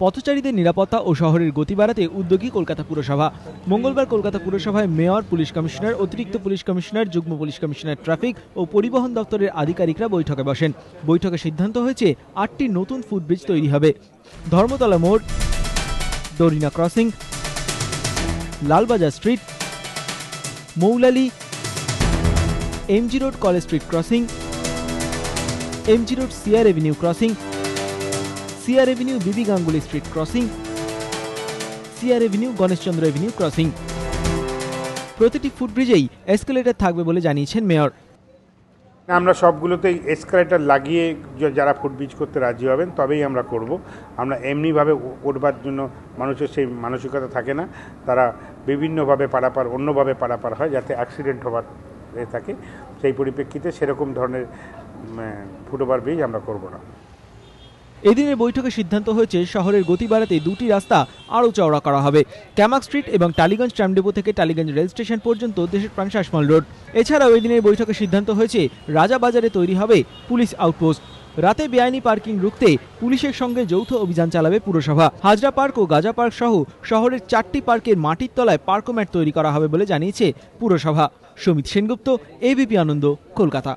পথচারীদের নিরাপত্তা ও শহরের গতি বাড়াতে উদ্যোগী কলকাতা পুরসভা। মঙ্গলবার কলকাতা পুরসভায় মেয়র, পুলিশ কমিশনার, অতিরিক্ত পুলিশ কমিশনার, যুগ্ম পুলিশ কমিশনার, ট্রাফিক ও পরিবহন দপ্তরের আধিকারিকরা বৈঠকে বসেন। বৈঠকে সিদ্ধান্ত হয়েছে 8টি নতুন ফুটব্রিজ তৈরি হবে। ধর্মতলা মোড়, Dorina crossing, Lalbazar street, Moulali, MG road college street crossing, MG road CR avenue crossing, CR avenue BB Ganguly street crossing, CR avenue Ganeshchandra avenue crossing. প্রতিটি ফুটব্রিজেই এসকেলেটর থাকবে বলে জানিয়েছেন মেয়র। আমরা সবগুলোতেই এসকেলেটর লাগিয়ে যারা ফুটব্রিজ করতে রাজি হবেন তবেই আমরা করব। আমরা এমনিভাবে করবার জন্য মানুষের সেই মানসিকতা থাকে না, তারা বিভিন্নভাবে পারাপার অন্যভাবে পারাপার হয় যাতে অ্যাক্সিডেন্ট হবার থাকে। সেই পরিপ্রেক্ষিতে সেরকম ধরনের ফুটওভার ব্রিজ আমরা করব না। এদিনের বৈঠকে সিদ্ধান্ত হয়েছে শহরের গতি বাড়াতে দুটি রাস্তা আরও চওড়া করা হবে। ক্যামাক স্ট্রিট এবং টালিগঞ্জ ট্রাম ডেপো থেকে টালিগঞ্জ রেল স্টেশন পর্যন্ত দেশের প্রাণ শাসমল রোড। এছাড়াও এদিনের বৈঠকে সিদ্ধান্ত হয়েছে রাজাবাজারে তৈরি হবে পুলিশ আউটপোস্ট। রাতে বেআইনি পার্কিং রুখতে পুলিশের সঙ্গে যৌথ অভিযান চালাবে পুরসভা। হাজরা পার্ক ও গাজা পার্ক সহ শহরের 4টি পার্কের মাটির তলায় পার্কোম্যাট তৈরি করা হবে বলে জানিয়েছে পুরসভা। সমিত সেনগুপ্ত, এবিপি আনন্দ, কলকাতা।